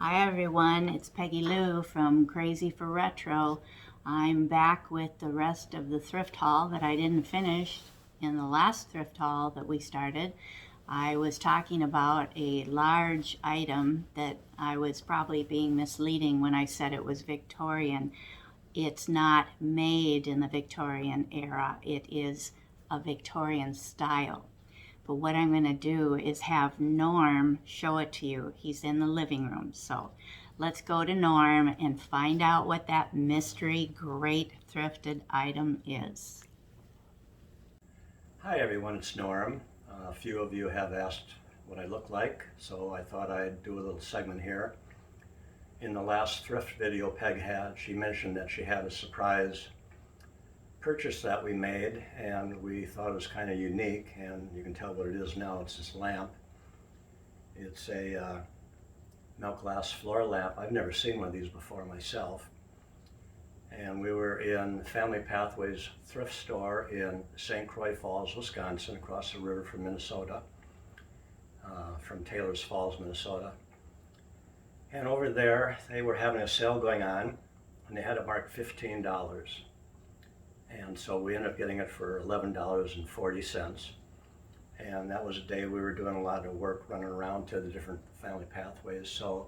Hi everyone, it's Peggy Lou from Crazy for Retro. I'm back with the rest of the thrift haul that I didn't finish in the last thrift haul that we started. I was talking about a large item that I was probably being misleading when I said it was Victorian. It's not made in the Victorian era, it is a Victorian style. But what I'm going to do is have Norm show it to you. He's in the living room. So let's go to Norm and find out what that mystery great thrifted item is. Hi everyone, it's Norm. A few of you have asked what I look like, so I thought I'd do a little segment here. In the last thrift video Peg had, she mentioned that she had a surprise purchase that we made, and we thought it was kind of unique, and you can tell what it is now. It's this lamp. It's a milk glass floor lamp. I've never seen one of these before myself. And we were in Family Pathways thrift store in St. Croix Falls, Wisconsin, across the river from Minnesota, from Taylor's Falls, Minnesota. And over there, they were having a sale going on, and they had it marked $15. And so we ended up getting it for $11.40. And that was a day we were doing a lot of work running around to the different Family Pathways. So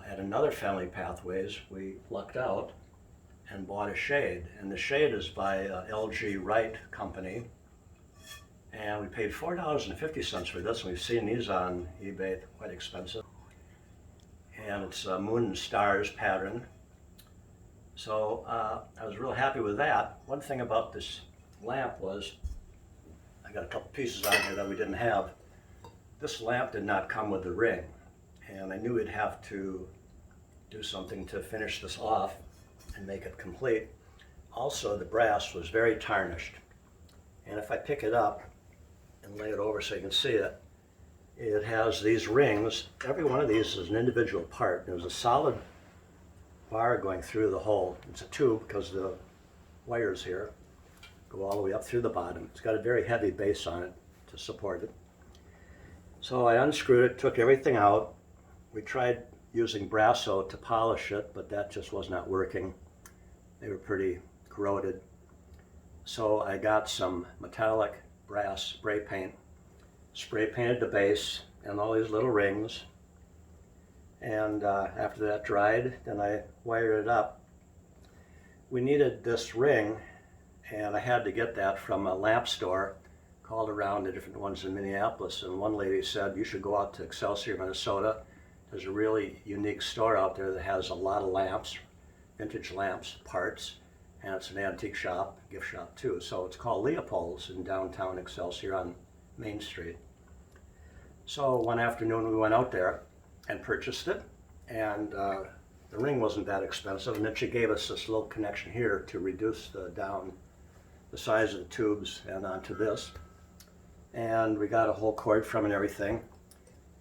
at another Family Pathways, we lucked out and bought a shade. And the shade is by LG Wright Company. And we paid $4.50 for this. And we've seen these on eBay, quite expensive. And it's a moon and stars pattern. So I was real happy with that. One thing about this lamp was, I got a couple pieces on here that we didn't have. This lamp did not come with the ring, and I knew we'd have to do something to finish this off and make it complete. Also, the brass was very tarnished, and if I pick it up and lay it over so you can see it, it has these rings. Every one of these is an individual part. There's a solid bar going through the hole. It's a tube because the wires here go all the way up through the bottom. It's got a very heavy base on it to support it. So I unscrewed it, took everything out. We tried using Brasso to polish it, but that just was not working. They were pretty corroded. So I got some metallic brass spray paint, spray painted the base and all these little rings. And after that dried, then I wired it up. We needed this ring, and I had to get that from a lamp store. Called around the different ones in Minneapolis, and one lady said, you should go out to Excelsior, Minnesota. There's a really unique store out there that has a lot of lamps, vintage lamps, parts, and it's an antique shop, gift shop too. So it's called Leopold's in downtown Excelsior on Main Street. So one afternoon we went out there and purchased it, and the ring wasn't that expensive, and then she gave us this little connection here to reduce the size of the tubes and onto this, and we got a whole cord from it and everything.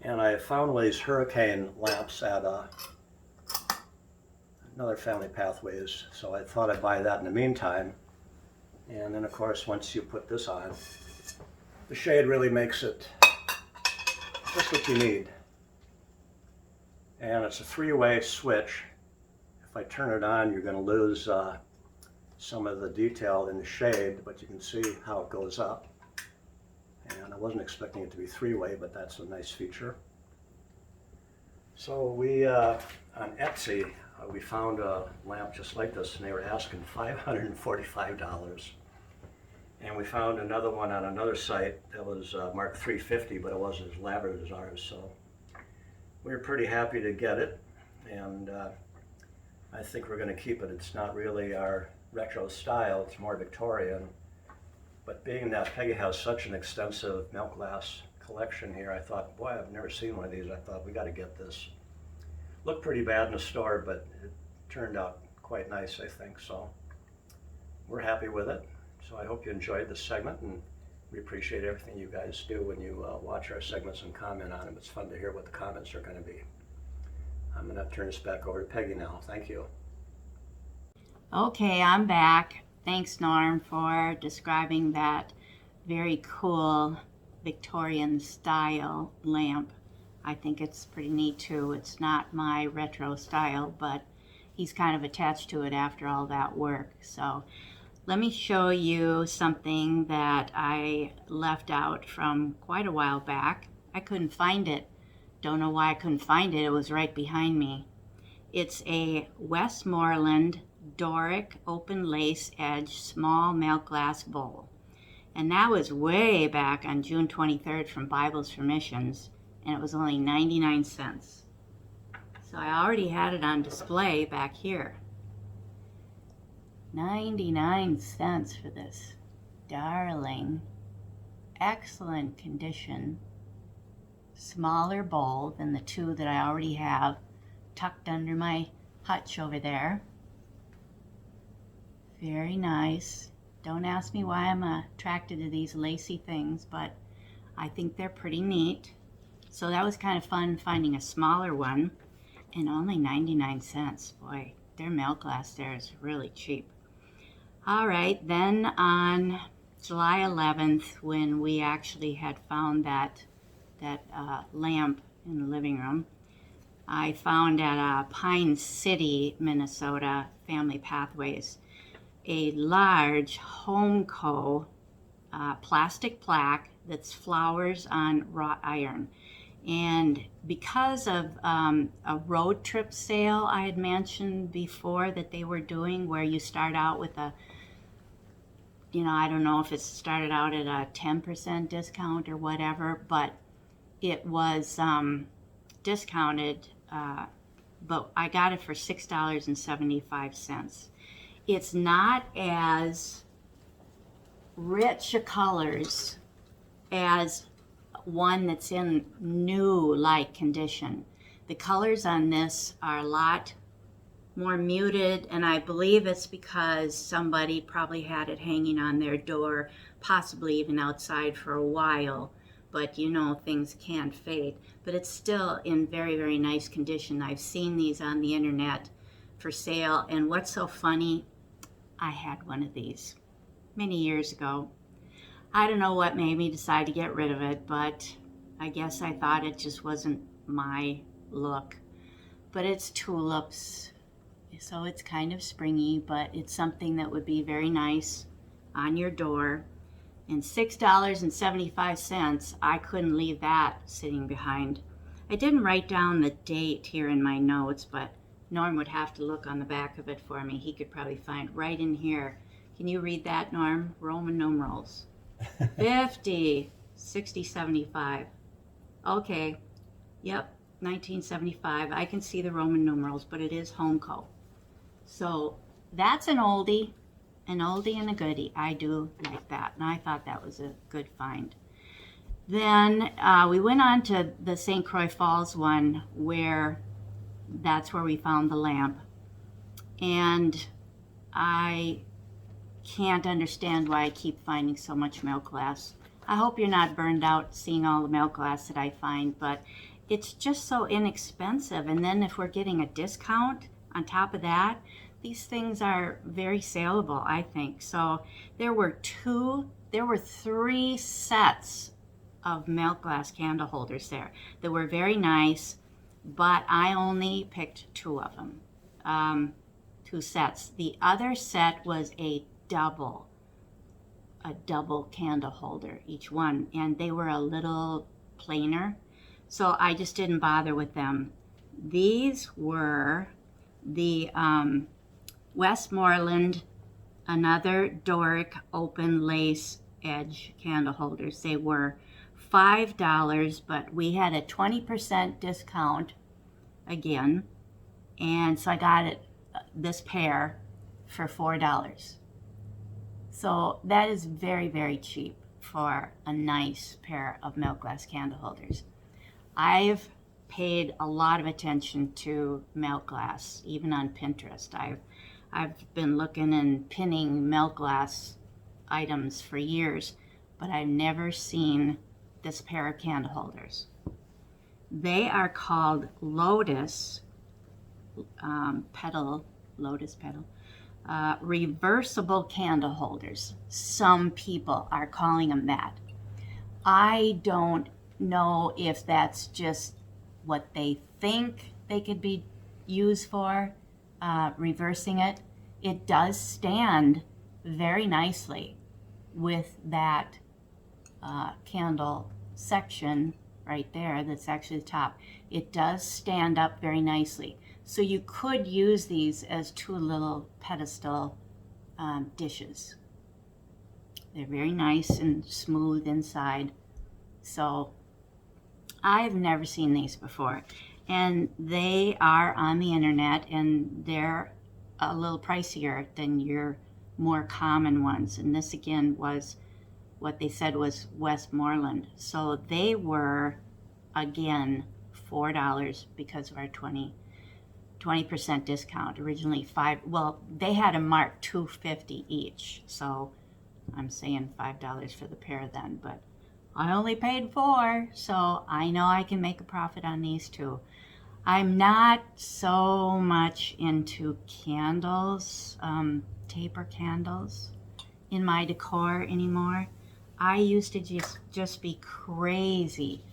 And I found one of these hurricane lamps at another Family Pathways, so I thought I'd buy that in the meantime. And then of course once you put this on, the shade really makes it just what you need. And it's a three-way switch. If I turn it on, you're going to lose some of the detail in the shade, but you can see how it goes up. And I wasn't expecting it to be three-way, but that's a nice feature. So we, on Etsy, we found a lamp just like this, and they were asking $545. And we found another one on another site that was marked $350, but it wasn't as elaborate as ours. So we were pretty happy to get it, and I think we're going to keep it. It's not really our retro style, it's more Victorian. But being that Peggy has such an extensive milk glass collection here, I thought, boy, I've never seen one of these. I thought, we got to get this. Looked pretty bad in the store, but it turned out quite nice, I think. So we're happy with it. So I hope you enjoyed this segment, and we appreciate everything you guys do when you watch our segments and comment on them. It's fun to hear what the comments are going to be. I'm going to turn this back over to Peggy now. Thank you. Okay, I'm back. Thanks, Norm, for describing that very cool Victorian style lamp. I think it's pretty neat too. It's not my retro style, but he's kind of attached to it after all that work. So let me show you something that I left out from quite a while back. I couldn't find it. Don't know why I couldn't find it. It was right behind me. It's a Westmoreland Doric open lace edge small milk glass bowl. And that was way back on June 23rd from Bibles for Missions, and it was only 99 cents. So I already had it on display back here. 99 cents for this darling, excellent condition, smaller bowl than the two that I already have tucked under my hutch over there. Very nice. Don't ask me why I'm attracted to these lacy things, but I think they're pretty neat. So that was kind of fun finding a smaller one, and only 99 cents. Boy, their milk glass there is really cheap. All right, then on July 11th, when we actually had found that lamp in the living room, I found at Pine City, Minnesota, Family Pathways, a large Homeco plastic plaque that's flowers on wrought iron. And because of a road trip sale I had mentioned before that they were doing, where you start out with a, I don't know if it started out at a 10% discount or whatever, but it was discounted, but I got it for $6.75. It's not as rich a colors as one that's in new like condition. The colors on this are a lot more muted, and I believe it's because somebody probably had it hanging on their door, possibly even outside for a while, but things can fade. But it's still in very, very nice condition. I've seen these on the internet for sale, and what's so funny, I had one of these many years ago. I don't know what made me decide to get rid of it, but I guess I thought it just wasn't my look. But it's tulips, so it's kind of springy, but it's something that would be very nice on your door. And $6.75, I couldn't leave that sitting behind. I didn't write down the date here in my notes, but Norm would have to look on the back of it for me. He could probably find right in here. Can you read that, Norm? Roman numerals. 50, 60, 75. Okay, yep, 1975. I can see the Roman numerals, but it is Homeco. So that's an oldie and a goodie. I do like that, and I thought that was a good find. Then we went on to the St. Croix Falls one, where that's where we found the lamp. And I can't understand why I keep finding so much milk glass. I hope you're not burned out seeing all the milk glass that I find, but it's just so inexpensive. And then if we're getting a discount on top of that, these things are very saleable, I think. So there were 3 sets of milk glass candle holders there that were very nice, but I only picked 2 of them, 2 sets. The other set was a double candle holder, each one, and they were a little plainer, so I just didn't bother with them. These were the Westmoreland, another Doric open lace edge candle holders. They were $5, but we had a 20% discount again, and so I got this pair for $4. So that is very, very cheap for a nice pair of milk glass candle holders. I've paid a lot of attention to milk glass, even on Pinterest. I've been looking and pinning milk glass items for years, but I've never seen this pair of candle holders. They are called Lotus petal, reversible candle holders. Some people are calling them that. I don't know if that's just what they think they could be used for, reversing it. It does stand very nicely with that candle section right there that's actually the top. It does stand up very nicely. So you could use these as two little pedestal dishes. They're very nice and smooth inside. So I've never seen these before. And they are on the internet, and they're a little pricier than your more common ones. And this again was what they said was Westmoreland. So they were, again, $4 because of our 20% discount. Originally $5, well, they had a mark $2.50 each. So I'm saying $5 for the pair then, but I only paid $4, so I know I can make a profit on these too. I'm not so much into candles, taper candles in my decor anymore. I used to just be crazy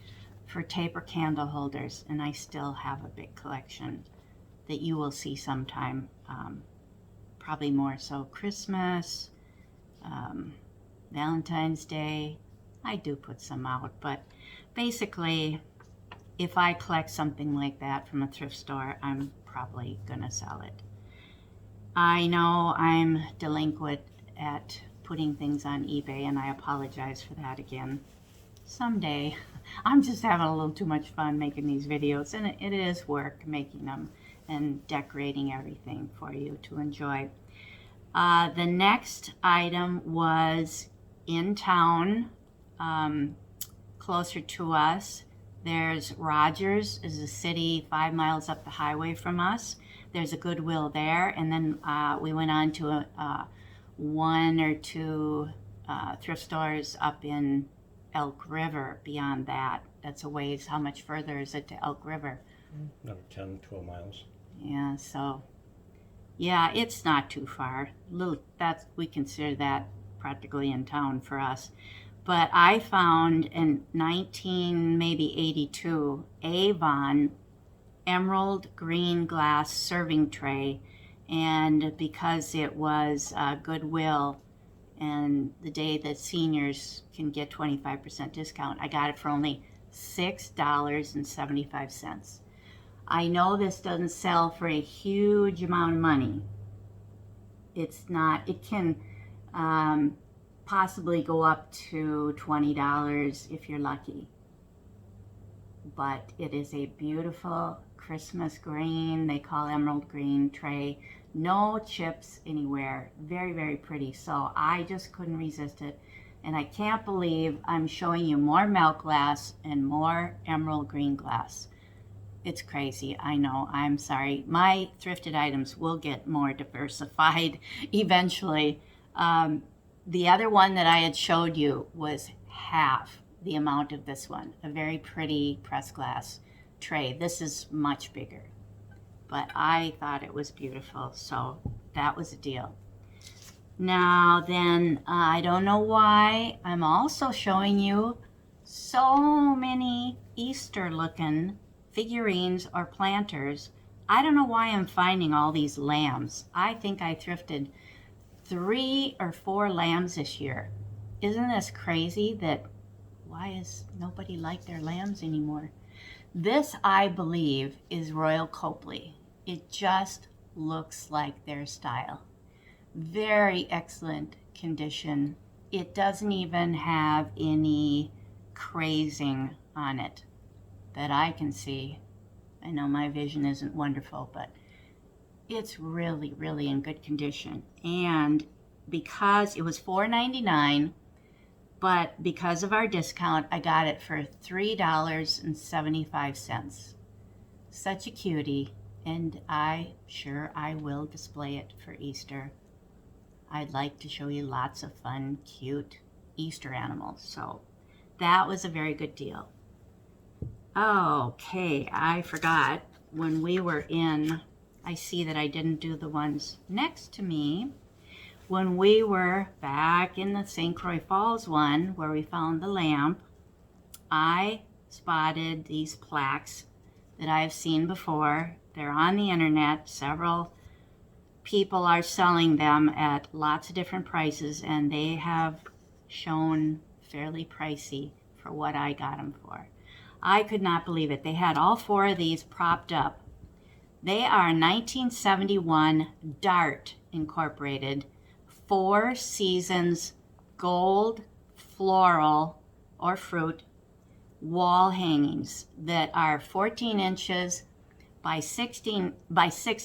for taper candle holders, and I still have a big collection that you will see sometime, probably more so Christmas, Valentine's Day. I do put some out, but basically, if I collect something like that from a thrift store, I'm probably gonna sell it. I know I'm delinquent at putting things on eBay, and I apologize for that again. Someday. I'm just having a little too much fun making these videos, and it is work making them and decorating everything for you to enjoy. The next item was in town, closer to us. There's Rogers, is a city 5 miles up the highway from us. There's a Goodwill there, and then we went on to one or two thrift stores up in Elk River. Beyond that, that's a ways. How much further is it to Elk River? Another 10, 12 miles. Yeah, so yeah, it's not too far. We consider that practically in town for us. But I found in 1982 Avon emerald green glass serving tray, and because it was Goodwill and the day that seniors can get 25% discount, I got it for only $6.75. I know this doesn't sell for a huge amount of money. It's not. It can possibly go up to $20 if you're lucky. But it is a beautiful Christmas green, they call emerald green tray. No chips anywhere. Very, very pretty. So I just couldn't resist it. And I can't believe I'm showing you more milk glass and more emerald green glass. It's crazy, I know, I'm sorry. My thrifted items will get more diversified eventually. The other one that I had showed you was half the amount of this one. A very pretty pressed glass tray. This is much bigger, but I thought it was beautiful, so that was a deal. Now then, I don't know why, I'm also showing you so many Easter looking figurines or planters. I don't know why I'm finding all these lambs. I think I thrifted 3 or 4 lambs this year. Isn't this crazy that why is nobody like their lambs anymore? This, I believe, is Royal Copley. It just looks like their style. Very excellent condition. It doesn't even have any crazing on it that I can see. I know my vision isn't wonderful, but it's really, really in good condition. And because it was $4.99, but because of our discount, I got it for $3.75. Such a cutie, and I will display it for Easter. I'd like to show you lots of fun, cute Easter animals. So that was a very good deal. Okay, I forgot when we were in, I see that I didn't do the ones next to me. When we were back in the St. Croix Falls one where we found the lamp, I spotted these plaques that I've seen before. They're on the internet. Several people are selling them at lots of different prices, and they have shown fairly pricey for what I got them for. I could not believe it. They had all four of these propped up. They are 1971 Dart Incorporated, Four Seasons gold floral or fruit wall hangings that are 14 inches by 6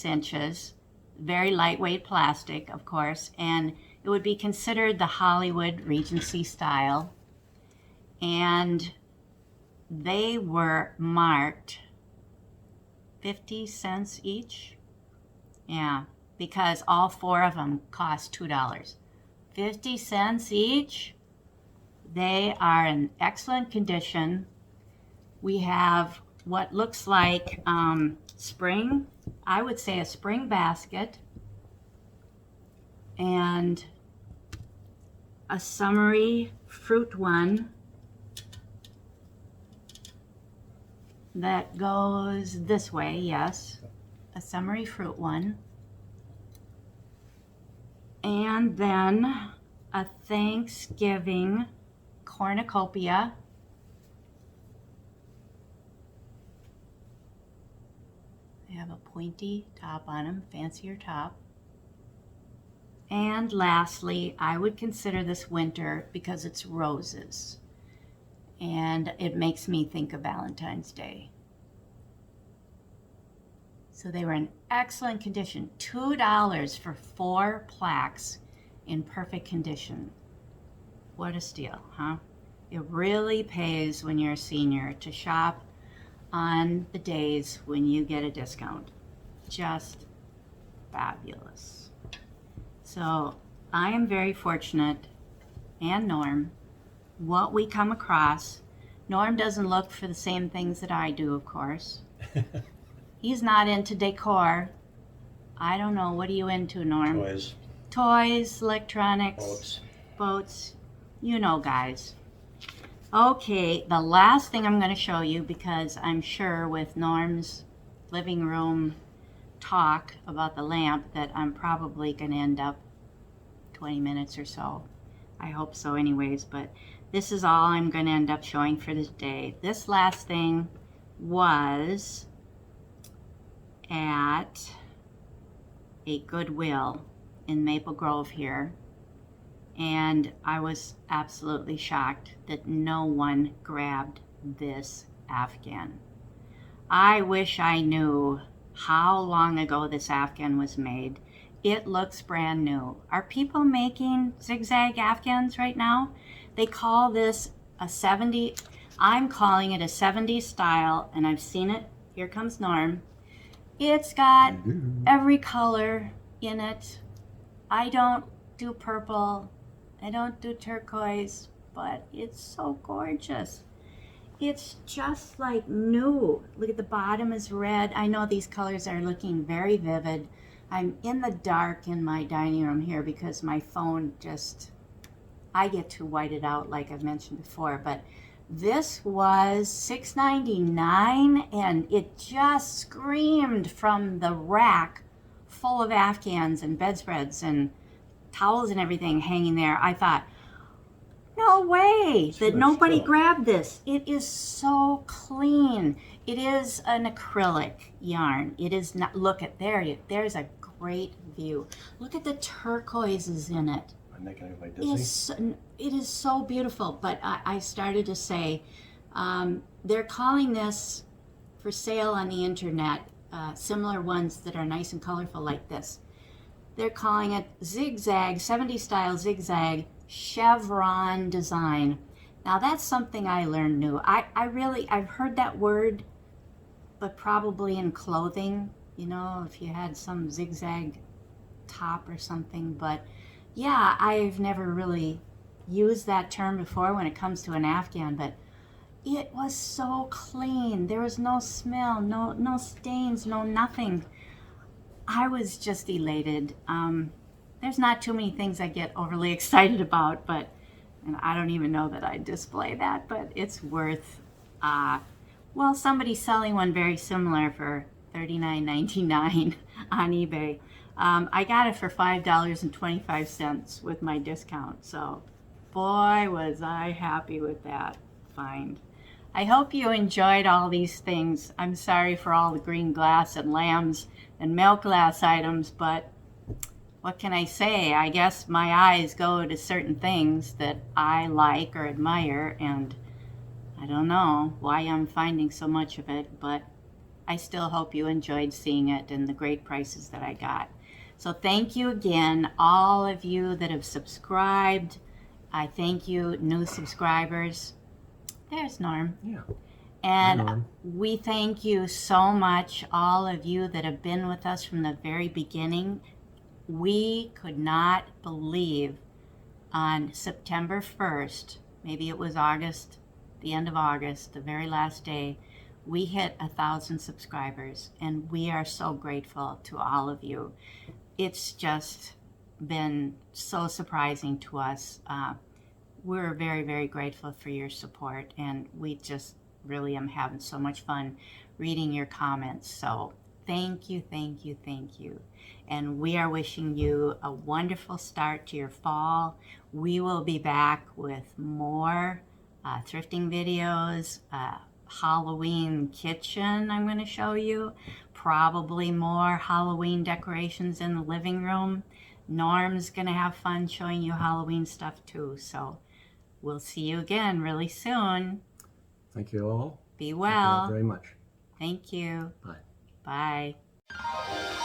inches, very lightweight plastic, of course, and it would be considered the Hollywood Regency style. And they were marked 50 cents each. Yeah, because all four of them cost $2. 50 cents each. They are in excellent condition. We have what looks like spring, I would say a spring basket, and a summery fruit one that goes this way, yes, a summery fruit one, and then a Thanksgiving cornucopia. They have a pointy top on them, fancier top. And lastly, I would consider this winter because it's roses. And it makes me think of Valentine's Day. So they were in excellent condition. $2 for 4 plaques in perfect condition. What a steal, huh? It really pays when you're a senior to shop on the days when you get a discount. Just fabulous. So I am very fortunate, and Norm, what we come across. Norm doesn't look for the same things that I do, of course. He's not into decor. I don't know, what are you into, Norm? Toys. Toys, electronics, boats. You know, guys. Okay, the last thing I'm going to show you, because I'm sure with Norm's living room talk about the lamp that I'm probably going to end up 20 minutes or so. I hope so anyways, but this is all I'm going to end up showing for this day. This last thing was at a Goodwill in Maple Grove here. And I was absolutely shocked that no one grabbed this Afghan. I wish I knew how long ago this Afghan was made. It looks brand new. Are people making zigzag Afghans right now? They call this a 70, I'm calling it a 70s style, and I've seen it. Here comes Norm. It's got every color in it. I don't do purple. I don't do turquoise, but it's so gorgeous. It's just like new. Look at the bottom is red. I know these colors are looking very vivid. I'm in the dark in my dining room here because my phone just, I get too whited out like I've mentioned before, but this was $6.99 and it just screamed from the rack full of Afghans and bedspreads and towels and everything hanging there. I thought, no way that nobody grabbed this. It is so clean. It is an acrylic yarn. It is not, look at there, there's a great view. Look at the turquoises in it. I'm making everybody dizzy. It is so beautiful, but I started to say, they're calling this for sale on the internet, similar ones that are nice and colorful like this. They're calling it zig-zag, 70s style zig-zag chevron design. Now that's something I learned new. I've heard that word, but probably in clothing, you know, if you had some zigzag top or something. But yeah, I've never really used that term before when it comes to an Afghan, but it was so clean. There was no smell, no stains, no nothing. I was just elated. There's not too many things I get overly excited about, but, and I don't even know that I display that, but it's worth Well, somebody's selling one very similar for $39.99 on eBay. I got it for $5.25 with my discount, so boy was I happy with that find. I hope you enjoyed all these things. I'm sorry for all the green glass and lambs and milk glass items, but what can I say? I guess my eyes go to certain things that I like or admire, and I don't know why I'm finding so much of it, but I still hope you enjoyed seeing it and the great prices that I got. So thank you again, all of you that have subscribed. I thank you, new subscribers. There's Norm. Yeah. And Hi, Norm. we thank you so much, all of you that have been with us from the very beginning. We could not believe on September 1st, maybe it was August, the end of August, the very last day, we hit 1,000 subscribers, and we are so grateful to all of you. It's just been so surprising to us. We're very, very grateful for your support, and we just really am having so much fun reading your comments. So thank you, thank you, thank you. And we are wishing you a wonderful start to your fall. We will be back with more thrifting videos, Halloween kitchen I'm going to show you, probably more Halloween decorations in the living room. Norm's going to have fun showing you Halloween stuff too. So we'll see you again really soon. Thank you all. Be Thank you all well. very much. Thank you. Bye. Bye.